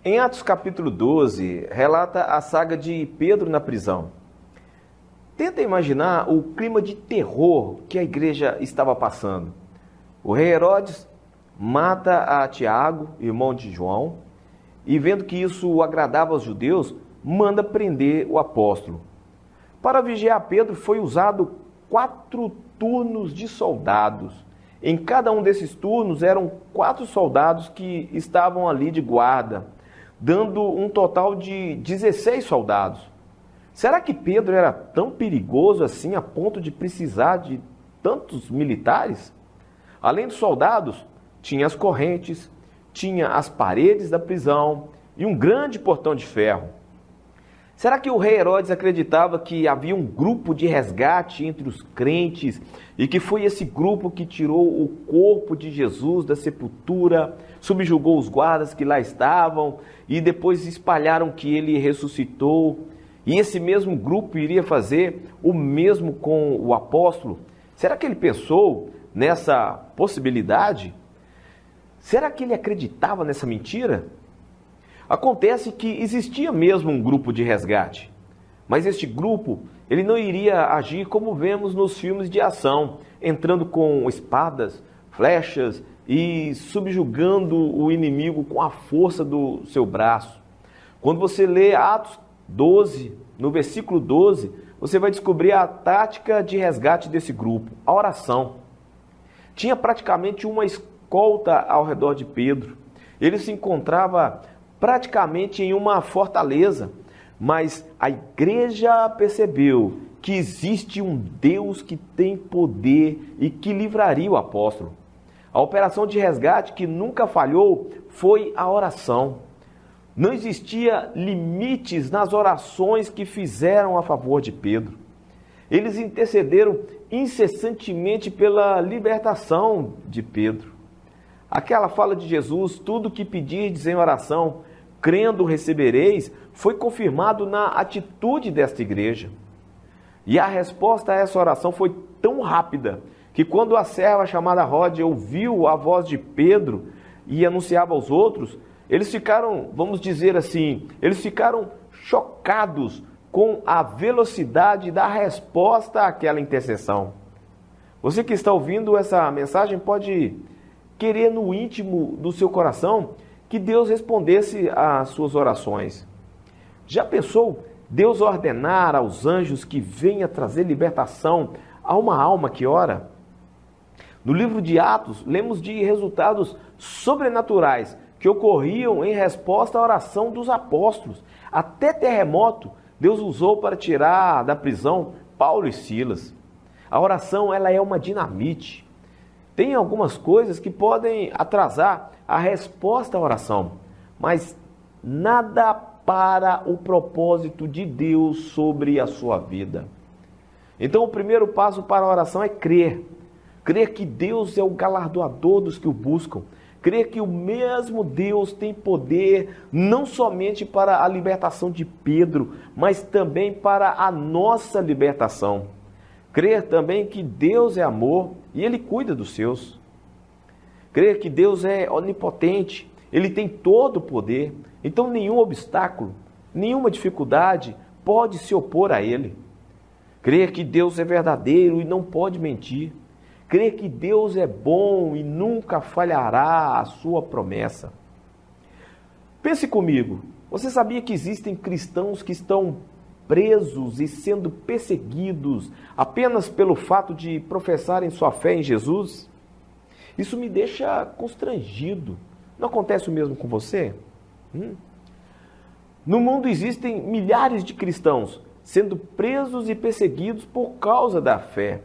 Em Atos capítulo 12, relata a saga de Pedro na prisão. Tenta imaginar o clima de terror que a igreja estava passando. O rei Herodes mata a Tiago, irmão de João, e vendo que isso agradava aos judeus, manda prender o apóstolo. Para vigiar Pedro foi usado 4 turnos de soldados. Em cada um desses turnos eram 4 soldados que estavam ali de guarda, dando um total de 16 soldados. Será que Pedro era tão perigoso assim a ponto de precisar de tantos militares? Além dos soldados, tinha as correntes, tinha as paredes da prisão e um grande portão de ferro. Será que o rei Herodes acreditava que havia um grupo de resgate entre os crentes e que foi esse grupo que tirou o corpo de Jesus da sepultura, subjugou os guardas que lá estavam e depois espalharam que ele ressuscitou? E esse mesmo grupo iria fazer o mesmo com o apóstolo? Será que ele pensou nessa possibilidade? Será que ele acreditava nessa mentira? Acontece que existia mesmo um grupo de resgate, mas este grupo ele não iria agir como vemos nos filmes de ação, entrando com espadas, flechas e subjugando o inimigo com a força do seu braço. Quando você lê Atos 12, no versículo 12, você vai descobrir a tática de resgate desse grupo, a oração. Tinha praticamente uma escolta ao redor de Pedro. Ele se encontrava praticamente em uma fortaleza, mas a igreja percebeu que existe um Deus que tem poder e que livraria o apóstolo. A operação de resgate que nunca falhou foi a oração. Não existia limites nas orações que fizeram a favor de Pedro. Eles intercederam incessantemente pela libertação de Pedro. Aquela fala de Jesus, tudo que pedirdes em oração, crendo recebereis, foi confirmado na atitude desta igreja. E a resposta a essa oração foi tão rápida, que quando a serva chamada Rode ouviu a voz de Pedro e anunciava aos outros, eles ficaram, vamos dizer assim, eles ficaram chocados com a velocidade da resposta àquela intercessão. Você que está ouvindo essa mensagem pode querer no íntimo do seu coração que Deus respondesse às suas orações. Já pensou Deus ordenar aos anjos que venha trazer libertação a uma alma que ora? No livro de Atos, lemos de resultados sobrenaturais que ocorriam em resposta à oração dos apóstolos. Até terremoto Deus usou para tirar da prisão Paulo e Silas. A oração ela é uma dinamite. Tem algumas coisas que podem atrasar a resposta à oração, mas nada para o propósito de Deus sobre a sua vida. Então o primeiro passo para a oração é crer. Crer que Deus é o galardoador dos que o buscam. Crer que o mesmo Deus tem poder não somente para a libertação de Pedro, mas também para a nossa libertação. Crer também que Deus é amor e Ele cuida dos seus. Crer que Deus é onipotente, Ele tem todo o poder, então nenhum obstáculo, nenhuma dificuldade pode se opor a Ele. Crer que Deus é verdadeiro e não pode mentir. Crer que Deus é bom e nunca falhará a sua promessa. Pense comigo, você sabia que existem cristãos que estão presos e sendo perseguidos apenas pelo fato de professarem sua fé em Jesus? Isso me deixa constrangido. Não acontece o mesmo com você? No mundo existem milhares de cristãos sendo presos e perseguidos por causa da fé.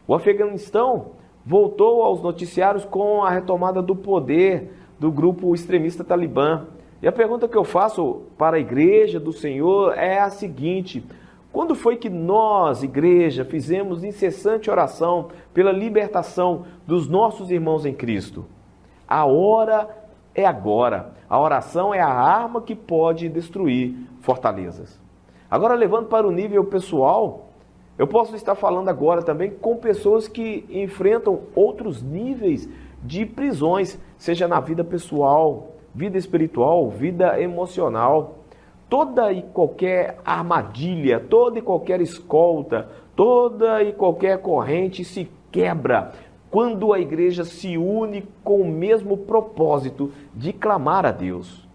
O Afeganistão voltou aos noticiários com a retomada do poder do grupo extremista Talibã. E a pergunta que eu faço para a igreja do Senhor é a seguinte: quando foi que nós, igreja, fizemos incessante oração pela libertação dos nossos irmãos em Cristo? A hora é agora. A oração é a arma que pode destruir fortalezas. Agora, levando para o nível pessoal, eu posso estar falando agora também com pessoas que enfrentam outros níveis de prisões, seja na vida pessoal, vida espiritual, vida emocional. Toda e qualquer armadilha, toda e qualquer escolta, toda e qualquer corrente se quebra quando a igreja se une com o mesmo propósito de clamar a Deus.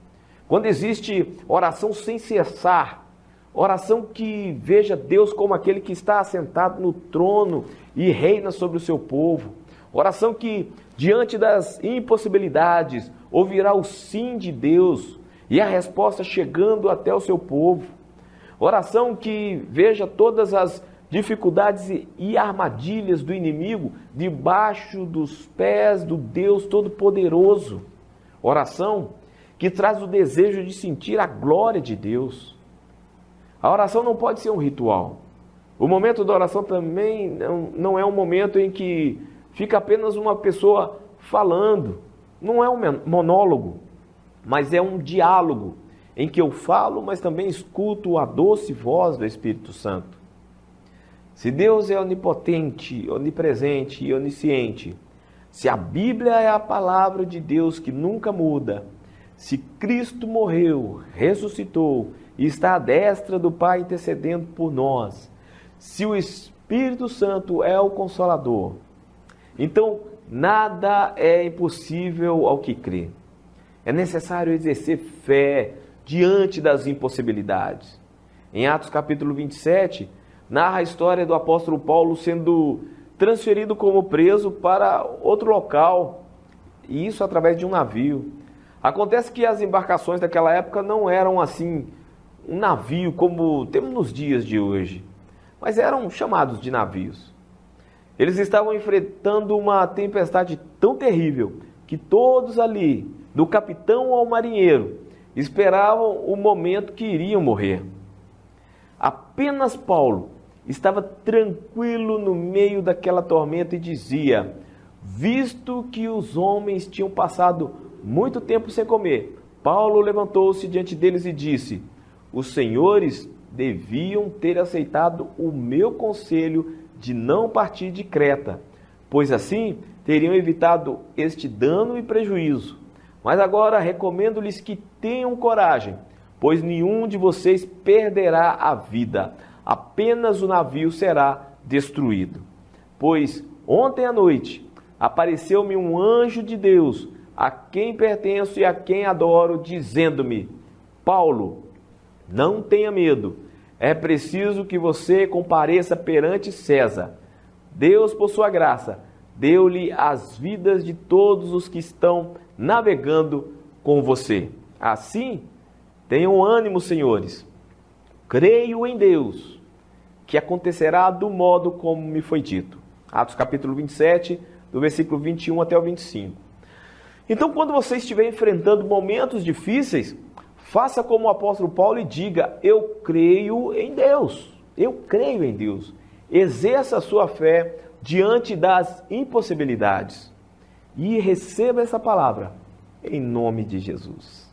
Quando existe oração sem cessar, oração que veja Deus como aquele que está assentado no trono e reina sobre o seu povo. Oração que, diante das impossibilidades, ouvirá o sim de Deus e a resposta chegando até o seu povo. Oração que veja todas as dificuldades e armadilhas do inimigo debaixo dos pés do Deus Todo-Poderoso. Oração que traz o desejo de sentir a glória de Deus. A oração não pode ser um ritual. O momento da oração também não é um momento em que fica apenas uma pessoa falando. Não é um monólogo, mas é um diálogo em que eu falo, mas também escuto a doce voz do Espírito Santo. Se Deus é onipotente, onipresente e onisciente, se a Bíblia é a palavra de Deus que nunca muda, se Cristo morreu, ressuscitou e está à destra do Pai intercedendo por nós, se o Espírito Santo é o Consolador, então nada é impossível ao que crê. É necessário exercer fé diante das impossibilidades. Em Atos capítulo 27, narra a história do apóstolo Paulo sendo transferido como preso para outro local, e isso através de um navio. Acontece que as embarcações daquela época não eram assim, um navio como temos nos dias de hoje, mas eram chamados de navios. Eles estavam enfrentando uma tempestade tão terrível que todos ali, do capitão ao marinheiro, esperavam o momento que iriam morrer. Apenas Paulo estava tranquilo no meio daquela tormenta e dizia: visto que os homens tinham passado muito tempo sem comer, Paulo levantou-se diante deles e disse: os senhores deviam ter aceitado o meu conselho de não partir de Creta, pois assim teriam evitado este dano e prejuízo. Mas agora recomendo-lhes que tenham coragem, pois nenhum de vocês perderá a vida, apenas o navio será destruído. Pois ontem à noite apareceu-me um anjo de Deus, a quem pertenço e a quem adoro, dizendo-me: Paulo, não tenha medo, é preciso que você compareça perante César. Deus, por sua graça, deu-lhe as vidas de todos os que estão navegando com você. Assim, tenham ânimo, senhores. Creio em Deus, que acontecerá do modo como me foi dito. Atos capítulo 27, do versículo 21 até o 25. Então, quando você estiver enfrentando momentos difíceis, faça como o apóstolo Paulo e diga: eu creio em Deus. Eu creio em Deus. Exerça a sua fé diante das impossibilidades. E receba essa palavra em nome de Jesus.